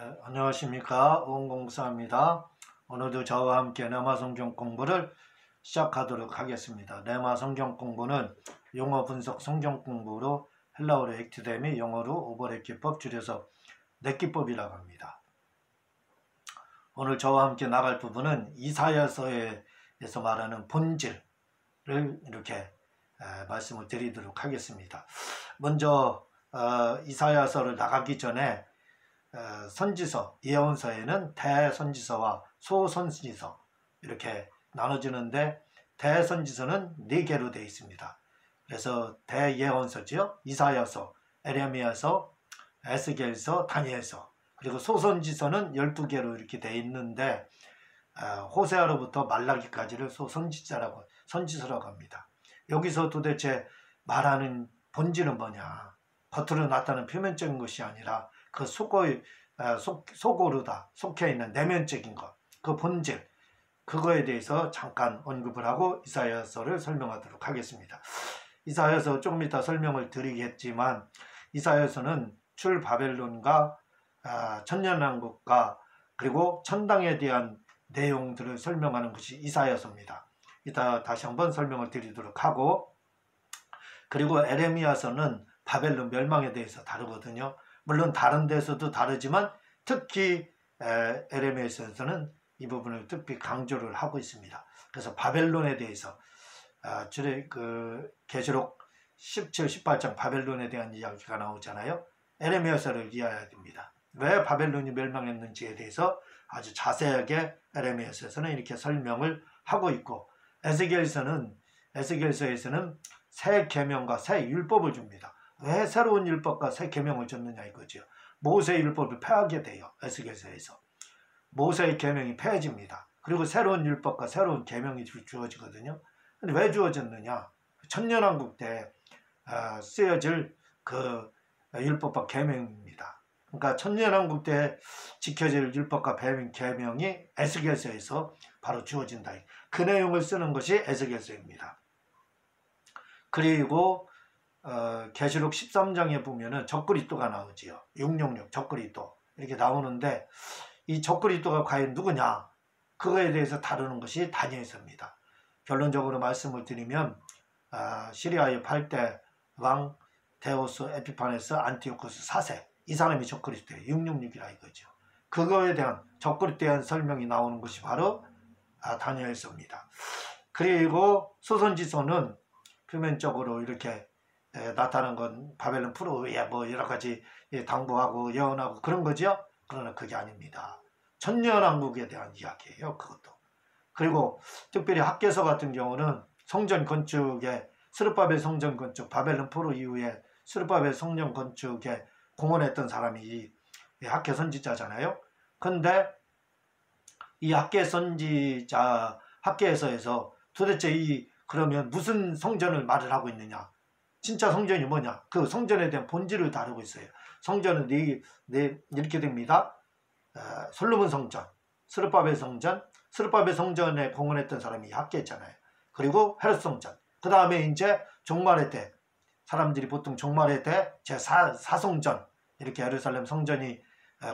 안녕하십니까, 오은공사입니다. 오늘도 저와 함께 레마 성경 공부를 시작하도록 하겠습니다. 레마 성경 공부는 용어 분석 성경 공부로 헬라어로 액티데미, 영어로 오버랩 기법, 줄여서 넷기법이라고 합니다. 오늘 저와 함께 나갈 부분은 이사야서에서 말하는 본질을 이렇게 말씀을 드리도록 하겠습니다. 먼저 이사야서를 나가기 전에 선지서, 예언서에는 대선지서와 소선지서 이렇게 나눠지는데, 대선지서는 4개로 되어 있습니다. 그래서 대예언서죠. 이사야서, 에레미야서, 에스겔서, 다니엘서. 그리고 소선지서는 12개로 이렇게 되어 있는데, 호세아로부터 말라기까지를 선지서라고 합니다. 여기서 도대체 말하는 본질은 뭐냐? 겉으로 나타나는 표면적인 것이 아니라 그 속으로다 속해있는 내면적인 것, 그 본질, 그거에 대해서 잠깐 언급을 하고 이사야서를 설명하도록 하겠습니다. 이사야서 조금 이따 설명을 드리겠지만, 이사야서는 출바벨론과 천년왕국과 그리고 천당에 대한 내용들을 설명하는 것이 이사야서입니다. 이따 다시 한번 설명을 드리도록 하고, 그리고 에레미야서는 바벨론 멸망에 대해서 다루거든요. 물론 다른 데서도 다르지만 특히 에레미야서에서는 이 부분을 특히 강조를 하고 있습니다. 그래서 바벨론에 대해서 계시록 17, 18장 바벨론에 대한 이야기가 나오잖아요. 에레미야서를 이해해야 됩니다. 왜 바벨론이 멸망했는지에 대해서 아주 자세하게 에레미야서에서는 이렇게 설명을 하고 있고, 에스겔서에서는 새 계명과 새 율법을 줍니다. 왜 새로운 율법과 새 계명을 줬느냐 이거죠. 모세의 율법을 폐하게 돼요. 에스겔서에서 모세의 계명이 폐해집니다. 그리고 새로운 율법과 새로운 계명이 주어지거든요. 근데 왜 주어졌느냐? 천년왕국 때 쓰여질 그 율법과 계명입니다. 그러니까 천년왕국 때 지켜질 율법과 계명이 에스겔서에서 바로 주어진다. 그 내용을 쓰는 것이 에스겔서입니다. 그리고 계시록 13장에 보면은 적그리스도가 나오지요. 666 적그리스도 이렇게 나오는데, 이 적그리스도가 과연 누구냐, 그거에 대해서 다루는 것이 다니엘서입니다. 결론적으로 말씀을 드리면 시리아의 8대 왕 데오스 에피파네스 안티오쿠스 4세, 이 사람이 적그리스도예요. 666이라 이거죠. 그거에 대한 적그리스도에 대한 설명이 나오는 것이 바로 다니엘서입니다. 그리고 소선지서는 표면적으로 이렇게 나타난 건 바벨론 프로에 뭐 여러 가지 당부하고 예언하고 그런 거죠. 그러나 그게 아닙니다. 천년왕국에 대한 이야기예요. 그것도. 그리고 특별히 학개서 같은 경우는 성전 건축에, 스룹바벨 성전 건축, 바벨론 프로 이후에 스룹바벨 성전 건축에 공헌했던 사람이 학개 선지자잖아요. 근데 이 학개 선지자, 학개서에서 도대체 그러면 무슨 성전을 말을 하고 있느냐? 진짜 성전이 뭐냐? 그 성전에 대한 본질을 다루고 있어요. 성전은 이렇게 됩니다. 솔로몬 성전, 스룹바벨 성전에 공헌했던 사람이 학개잖아요. 그리고 헤롯 성전. 그 다음에 이제 종말의 때, 사람들이 보통 종말의 때 제4성전, 이렇게 예루살렘 성전이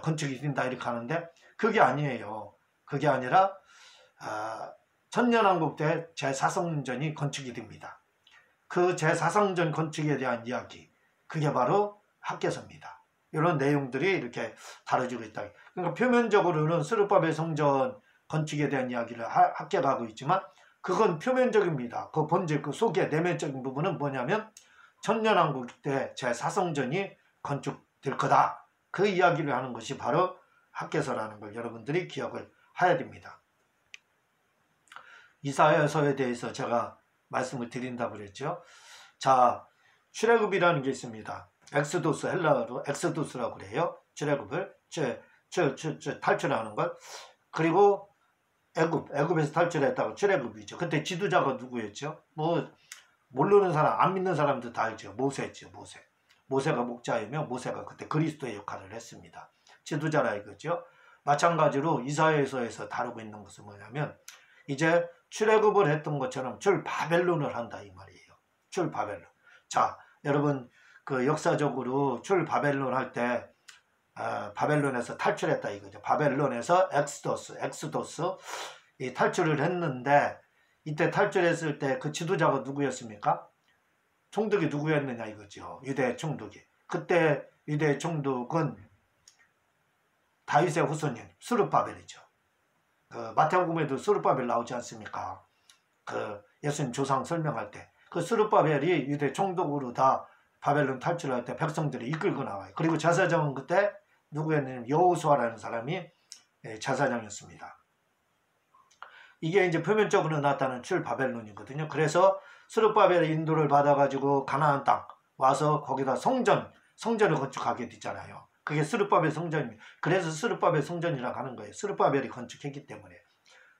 건축이 된다 이렇게 하는데, 그게 아니에요. 그게 아니라 천년왕국 때 제4성전이 건축이 됩니다. 그 제4성전 건축에 대한 이야기, 그게 바로 학개서입니다. 이런 내용들이 이렇게 다뤄지고 있다. 그러니까 표면적으로는 스룹바벨 성전 건축에 대한 이야기를 학개가 하고 있지만, 그건 표면적입니다. 그 본질, 그 속의 내면적인 부분은 뭐냐면 천년왕국 때 제4성전이 건축될 거다. 그 이야기를 하는 것이 바로 학개서라는 걸 여러분들이 기억을 해야 됩니다. 이사야서에 대해서 제가 말씀을 드린다고 그랬죠. 자, 출애굽이라는 게 있습니다. 엑스도스, 헬라어로 엑스도스라고 그래요. 출애굽을 탈출하는 걸. 그리고 애굽에서 탈출했다고 출애굽이죠. 그때 지도자가 누구였죠? 뭐 모르는 사람, 안 믿는 사람들 다 알죠. 모세였죠. 모세가 목자이며, 모세가 그때 그리스도의 역할을 했습니다. 지도자라 이거죠. 마찬가지로 이사야서에서 다루고 있는 것은 뭐냐면, 이제 출애굽을 했던 것처럼 출바벨론을 한다 이 말이에요. 출바벨론. 자, 여러분 그 역사적으로 출바벨론 할 때 바벨론에서 탈출했다 이거죠. 바벨론에서 엑스도스 이 탈출을 했는데 이때 탈출했을 때 그 지도자가 누구였습니까? 총독이 누구였느냐 이거죠. 유대 총독이. 그때 유대 총독은 다윗의 후손인 스룹바벨이죠. 그 마태복음에도 스룹바벨 나오지 않습니까? 그 예수님 조상 설명할 때 그 스룹바벨이 유대 총독으로 다 바벨론 탈출할 때 백성들이 이끌고 나와요. 그리고 제사장은 그때 누구였냐면 여호수아라는 사람이 제사장이었습니다. 이게 이제 표면적으로 나타나는 출바벨론이거든요. 그래서 스룹바벨의 인도를 받아가지고 가나안 땅 와서 거기다 성전을 건축하게 됐잖아요. 그게 스룹바벨 성전입니다. 그래서 스룹바벨 성전이라고 하는 거예요. 스룹바벨이 건축했기 때문에.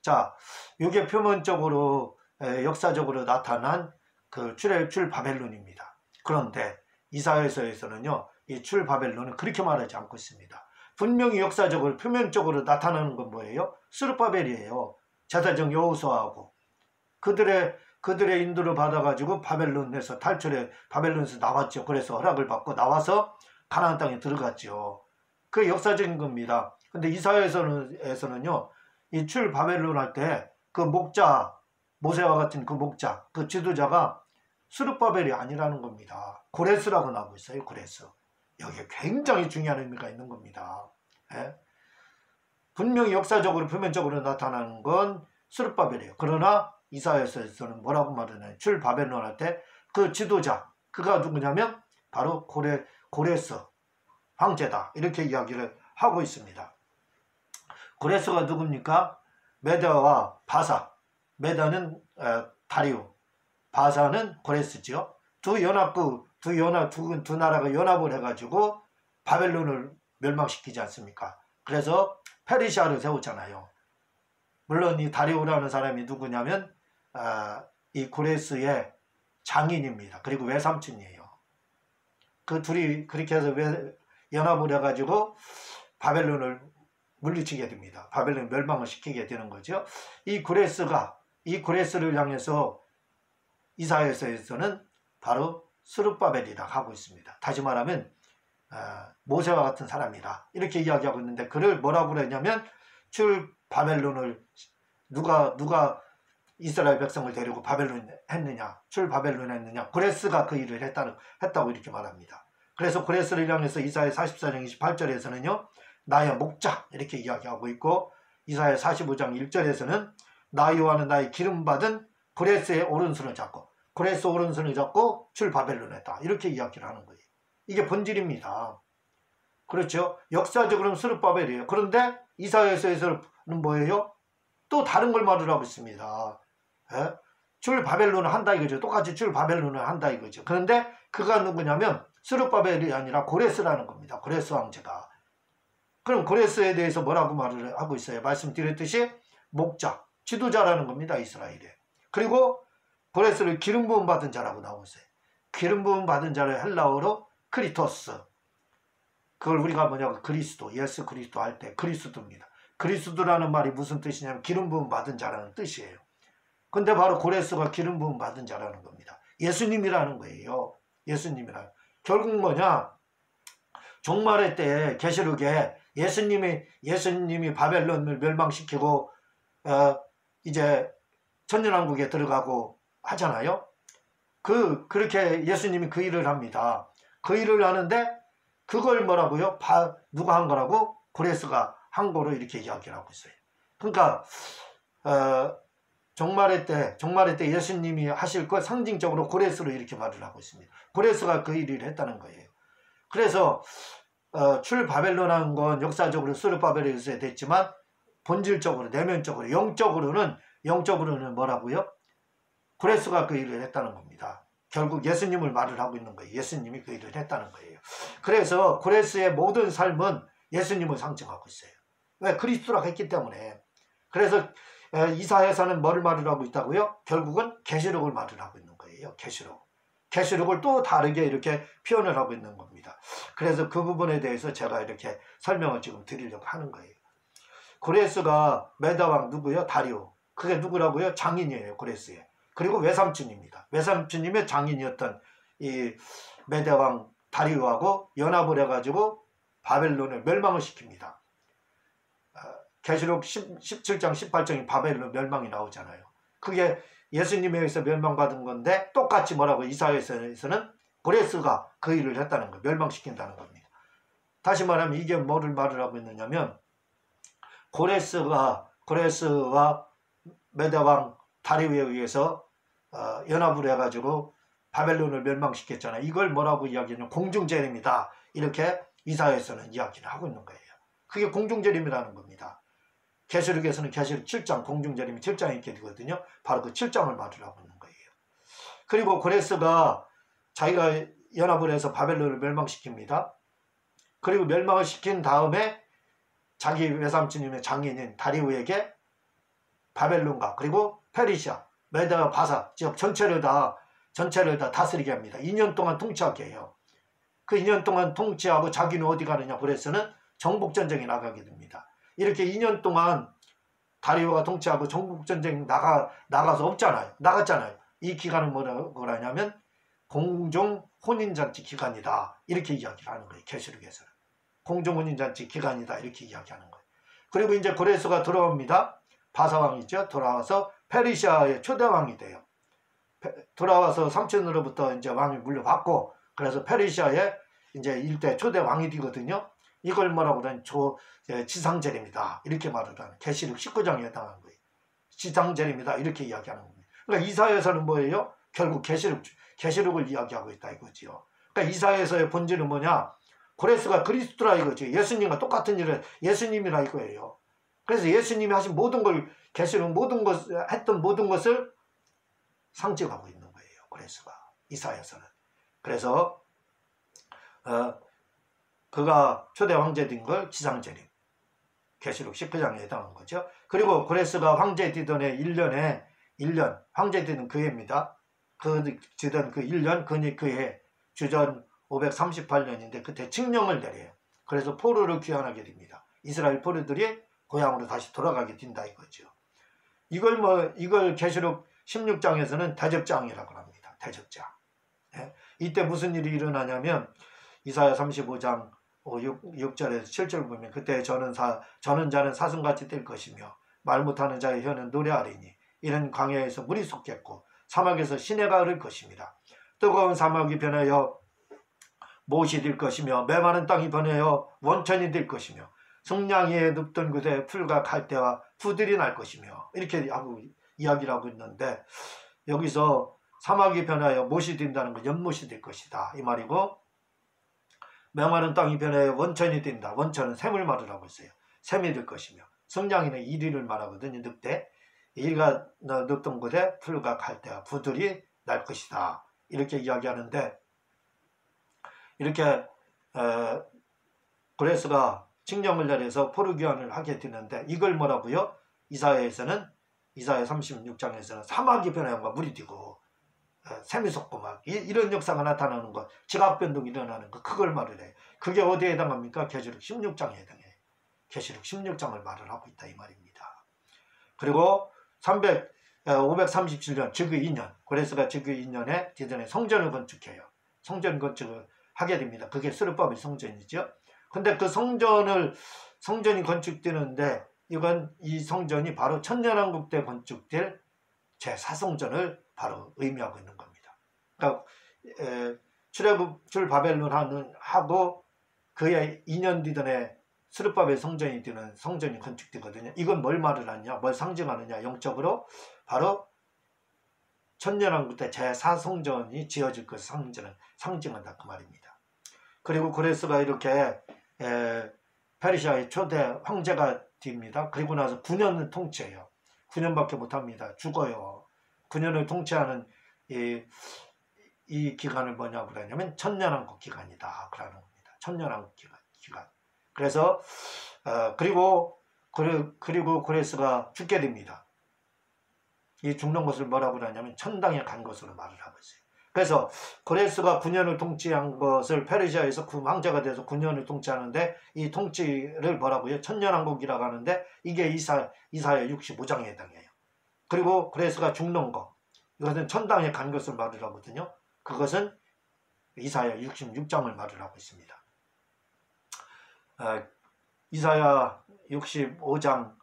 자, 이게 표면적으로 역사적으로 나타난 그 출바벨론입니다. 그런데 이사야서에서는요, 이 출바벨론은 그렇게 말하지 않고 있습니다. 분명히 역사적으로 표면적으로 나타나는 건 뭐예요? 스룹바벨이에요. 제사장 여호수아하고 그들의 인도를 받아가지고 바벨론에서 바벨론에서 나왔죠. 그래서 허락을 받고 나와서 가나안 땅에 들어갔죠. 그게 역사적인 겁니다. 근데 이사야에서는요, 이 출바벨론 할 때 그 목자, 모세와 같은 그 목자, 그 지도자가 스룹바벨이 아니라는 겁니다. 고레스라고 나오고 있어요. 고레스. 여기에 굉장히 중요한 의미가 있는 겁니다. 예? 분명히 역사적으로 표면적으로 나타나는 건 스룹바벨이에요. 그러나 이사야서에서는 뭐라고 말하나요? 출바벨론 할 때 그 지도자, 그가 누구냐면 바로 고레스 황제다, 이렇게 이야기를 하고 있습니다. 고레스가 누굽니까? 메다와 바사. 메다는 다리오, 바사는 고레스죠. 두 나라가 연합을 해가지고 바벨론을 멸망시키지 않습니까? 그래서 페르시아를 세웠잖아요. 물론 이 다리오라는 사람이 누구냐면 이 고레스의 장인입니다. 그리고 외삼촌이에요. 그 둘이 그렇게 해서 연합을 해가지고 바벨론을 물리치게 됩니다. 바벨론 멸망을 시키게 되는 거죠. 이 고레스를 향해서 이사야서에서는 바로 스룹바벨이라 하고 있습니다. 다시 말하면 모세와 같은 사람이다, 이렇게 이야기하고 있는데, 그를 뭐라고 그랬냐면 출바벨론을 누가 이스라엘 백성을 데리고 바벨론 했느냐, 출바벨론 했느냐, 고레스가 그 일을 했다고 이렇게 말합니다. 그래서 고레스를 향해서 이사야 44장 28절에서는요 나의 목자, 이렇게 이야기하고 있고, 이사야 45장 1절에서는 나 여호와는 나의 기름받은 고레스의 오른손을 잡고, 고레스 오른손을 잡고 출바벨론 했다, 이렇게 이야기를 하는 거예요. 이게 본질입니다. 그렇죠? 역사적으로는 스룹바벨이에요. 그런데 이사야서에서는 뭐예요? 또 다른 걸 말을 하고 있습니다. 예? 출바벨론을 한다 이거죠. 똑같이 출바벨론을 한다 이거죠. 그런데 그가 누구냐면 스룹바벨이 아니라 고레스라는 겁니다. 고레스 황제가. 그럼 고레스에 대해서 뭐라고 말을 하고 있어요? 말씀드렸듯이 목자, 지도자라는 겁니다. 이스라엘에. 그리고 고레스를 기름 부음 받은 자라고 나오고 있어요. 기름 부음 받은 자를 헬라어로 크리토스. 그걸 우리가 뭐냐고 그리스도, 예수 그리스도 할 때 그리스도입니다. 그리스도라는 말이 무슨 뜻이냐면 기름 부음 받은 자라는 뜻이에요. 근데 바로 고레스가 기름 부음 받은 자라는 겁니다. 예수님이라는 거예요. 예수님이라는. 결국 뭐냐? 종말의 때 계시록에 예수님이 바벨론을 멸망시키고 이제 천년왕국에 들어가고 하잖아요. 그렇게 예수님이 그 일을 합니다. 그 일을 하는데 그걸 뭐라고요? 누가 한 거라고? 고레스가 한 거로 이렇게 이야기를 하고 있어요. 그러니까 종말의 때 예수님이 하실 걸 상징적으로 고레스로 이렇게 말을 하고 있습니다. 고레스가 그 일을 했다는 거예요. 그래서 출바벨론한 건 역사적으로 스룹바벨에 있어야 됐지만 본질적으로, 내면적으로, 영적으로는 뭐라고요? 고레스가 그 일을 했다는 겁니다. 결국 예수님을 말을 하고 있는 거예요. 예수님이 그 일을 했다는 거예요. 그래서 고레스의 모든 삶은 예수님을 상징하고 있어요. 왜? 그리스도라고 했기 때문에. 그래서 이사야서는 뭐를 말을 하고 있다고요? 결국은 계시록을 말을 하고 있는 거예요. 계시록을 또 다르게 이렇게 표현을 하고 있는 겁니다. 그래서 그 부분에 대해서 제가 이렇게 설명을 지금 드리려고 하는 거예요. 고레스가 메다왕 누구요? 다리오. 그게 누구라고요? 장인이에요. 고레스의. 그리고 외삼촌입니다. 외삼촌님의 장인이었던 이 메다왕 다리오하고 연합을 해가지고 바벨론을 멸망을 시킵니다. 계시록 17장 18장이 바벨론 멸망이 나오잖아요. 그게 예수님에 의해서 멸망받은 건데 똑같이 뭐라고 이사야서에서는 고레스가 그 일을 했다는 거예요. 멸망시킨다는 겁니다. 다시 말하면 이게 뭐를 말을 하고 있느냐면 고레스와 메대왕 다리우에 의해서 연합을 해가지고 바벨론을 멸망시켰잖아요. 이걸 뭐라고 이야기하냐면 공중재림이다. 이렇게 이사야서는 이야기를 하고 있는 거예요. 그게 공중재림이라는 겁니다. 계시록에서는 계시록 7장 공중재림이 7장에 있게 되거든요. 바로 그 7장을 말을 하고 있는 거예요. 그리고 고레스가 자기가 연합을 해서 바벨론을 멸망시킵니다. 그리고 멸망을 시킨 다음에 자기 외삼촌님의 장인인 다리우에게 바벨론과 그리고 페르시아, 메대와 바사 지역 전체를 다 다스리게 합니다. 2년 동안 통치하게 해요. 그 2년 동안 통치하고 자기는 어디 가느냐 고레스는 정복전쟁에 나가게 됩니다. 이렇게 2년 동안 다리우가 통치하고 정복전쟁 나가서 나갔잖아요. 이 기간은 뭐라고 하냐면 공중 혼인잔치 기간이다. 이렇게 이야기를 하는 거예요. 계시록에서는. 공중 혼인잔치 기간이다. 이렇게 이야기하는 거예요. 그리고 이제 고레스가 돌아옵니다. 바사왕이죠. 돌아와서 페르시아의 초대왕이 돼요. 돌아와서 삼촌으로부터 이제 왕이 물려받고 그래서 페르시아의 이제 일대 초대왕이 되거든요. 이걸 뭐라고 하냐면 지상재림이다. 이렇게 말을 하는 계시록 19장에 해당하는 거예요. 지상재림이다. 이렇게 이야기하는 겁니다. 그러니까 이사야서는 뭐예요? 결국 계시록을 이야기하고 있다 이거지요. 그러니까 이사야서의 본질은 뭐냐? 고레스가 그리스도라 이거죠. 예수님과 똑같은 일을 예수님이라 이거예요. 그래서 예수님이 하신 모든 걸 계시록 했던 모든 것을 상징하고 있는 거예요. 고레스가 이사야서는. 그래서 그가 초대 황제 된 걸 지상재림. 계시록 19장에 해당한 거죠. 그리고 고레스가 황제 되던 해 1년 황제 되던 그 해입니다. 되던 그 1년 그해 주전 538년인데 그때 칙령을 내려요. 그래서 포로를 귀환하게 됩니다. 이스라엘 포로들이 고향으로 다시 돌아가게 된다 이거죠. 이걸 계시록 16장에서는 대접장이라고 합니다. 대접장. 네? 이때 무슨 일이 일어나냐면 이사야 35장 6절에서 7절 보면 그때 저는 자는 사슴같이 될 것이며 말 못하는 자의 혀는 노래하리니 이는 광야에서 물이 솟겠고 사막에서 시내가 흐를 것입니다. 뜨거운 사막이 변하여 못이 될 것이며 메마른 땅이 변하여 원천이 될 것이며 승냥이에 눕던 곳에 풀과 갈대와 푸들이 날 것이며 이렇게 이야기를 하고 있는데 여기서 사막이 변하여 못이 된다는 건 연못이 될 것이다 이 말이고 메마른 땅이 변하여 원천이 된다. 원천은 샘을 말을 하고 있어요. 샘이 될 것이며 승냥이는 이리를 말하거든요. 늑대. 이리가 눕던 곳에 풀과 갈대와 푸들이 날 것이다. 이렇게 이야기하는데 이렇게 고레스가 칙령을 내려서 포로 귀환을 하게 되는데 이걸 뭐라고요? 이사야 36장에서는 사막이 변하여 물이 되고 샘이 솟고 막 이런 역사가 나타나는 것, 지각 변동이 일어나는 것, 그걸 말을 해요. 그게 어디에 해당합니까? 계시록 16장에 해당해요. 계시록 16장을 말을 하고 있다 이 말입니다. 그리고 537년 즉위 2년 고레스가 즉위 2년에 디전에 성전을 건축해요. 성전 건축을 하게 됩니다. 그게 스룹바벨 성전이죠. 근데 그 성전이 건축되는데 이 성전이 바로 천년왕국 때 건축될 제4성전을 바로 의미하고 있는 겁니다. 그러니까 출애굽 바벨론 하고 그해 2년 뒤전에 스룹바벨 성전이 되는 성전이 건축되거든요. 이건 뭘 말을 하냐, 뭘 상징하느냐, 영적으로 바로 천년왕국 때 제4성전이 지어질 것을 상징한다 그 말입니다. 그리고 고레스가 이렇게 페르시아의 초대 황제가 됩니다. 그리고 나서 9년을 통치해요. 9년밖에 못합니다. 죽어요. 9년을 통치하는 이 기간을 뭐냐고 그러냐면 천년왕국 기간이다 그러는 겁니다. 천년왕국 기간. 그래서 그리고 고레스가 죽게 됩니다. 이 죽는 것을 뭐라고 그러냐면 천당에 간 것으로 말을 하고 있어요. 그래서 고레스가 9년을 통치한 것을 페르시아에서 황제가 돼서 9년을 통치하는데 이 통치를 뭐라고요? 천년왕국이라고 하는데 이게 이사야 65장에 해당해요. 그리고 고레스가 죽는 것, 이것은 천당에 간 것을 말을 하거든요. 그것은 이사야 66장을 말을 하고 있습니다. 이사야 65장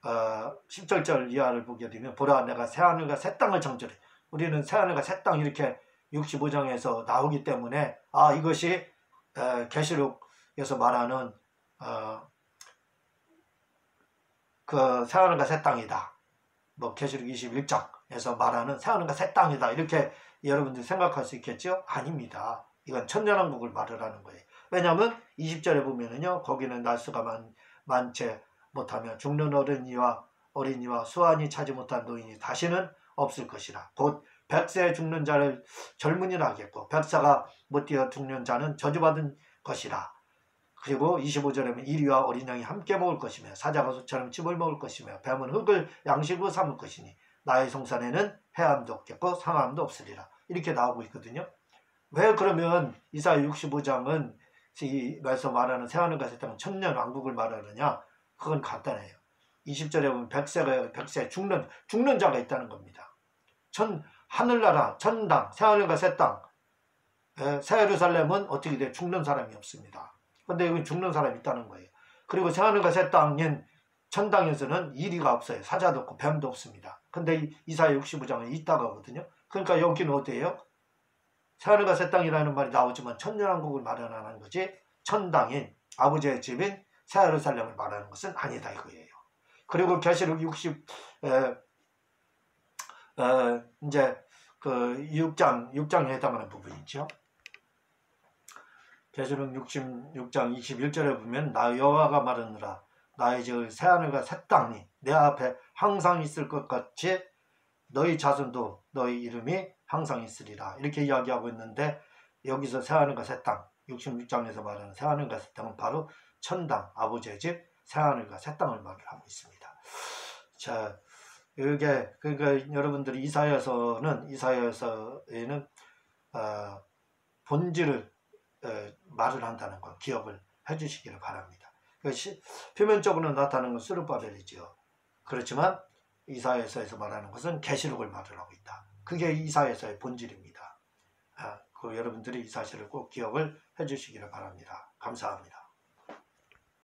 17절 이하를 보게 되면 보라 내가 새하늘과 새 땅을 창조해. 우리는 새하늘과 새 땅 이렇게 65장에서 나오기 때문에 이것이 계시록에서 말하는 그 새하늘과 새 땅이다. 뭐 계시록 21장에서 말하는 새하늘과 새 땅이다. 이렇게 여러분들이 생각할 수 있겠죠? 아닙니다. 이건 천년왕국을 말을 하는 거예요. 왜냐하면 20절에 보면은요, 거기는 날수가 많지 못하며 죽는 어린이와 수완이 차지 못한 노인이 다시는 없을 것이라. 곧 100세 죽는 자를 젊은이라 하겠고 100세가 못 뛰어 죽는 자는 저주받은 것이라. 그리고 25절에 이리와 어린 양이 함께 먹을 것이며 사자가 소처럼 찜을 먹을 것이며 뱀은 흙을 양식으로 삼을 것이니 나의 성산에는 해함도 없겠고 상함도 없으리라. 이렇게 나오고 있거든요. 왜 그러면 이사야 65장은 이 말씀 말하는 새하늘과 새 땅 천년 왕국을 말하느냐? 그건 간단해요. 20절에 보면 100세 죽는 자가 있다는 겁니다. 하늘나라, 천당, 새하늘과 새 땅, 새 예루살렘은 어떻게 돼? 죽는 사람이 없습니다. 근데 여기 죽는 사람이 있다는 거예요. 그리고 새하늘과 새 땅인 천당에서는 이리가 없어요. 사자도 없고 뱀도 없습니다. 근데 이사야 65장은 있다고 하거든요. 그러니까 여기는 어디예요? 새하늘과 새 땅이라는 말이 나오지만 천년왕국을 말하는 거지 천당인 아버지의 집인 새 예루살렘을 말하는 것은 아니다 이거예요. 그리고 계시록 6장에 해당하는 부분이 있죠. 계시록 66장 21절에 보면 나 여호와가 말하느라 나의 지을 새하늘과 새 땅이 내 앞에 항상 있을 것 같이 너희 자손도 너희 이름이 항상 있으리라. 이렇게 이야기하고 있는데 여기서 새하늘과 새 땅 66장에서 말하는 새하늘과 새 땅은 바로 천당 아버지의 집 새하늘과 새 땅을 말을 하고 있습니다. 자, 이게 그러니까 여러분들이 이사야서에는 본질을 말을 한다는 거 기억을 해주시기를 바랍니다. 표면적으로 나타나는 건 스룹바벨이죠. 그렇지만 이사야서에서 말하는 것은 계시록을 말을 하고 있다. 그게 이사야서의 본질입니다. 여러분들이 이 사실을 꼭 기억을 해주시기를 바랍니다. 감사합니다.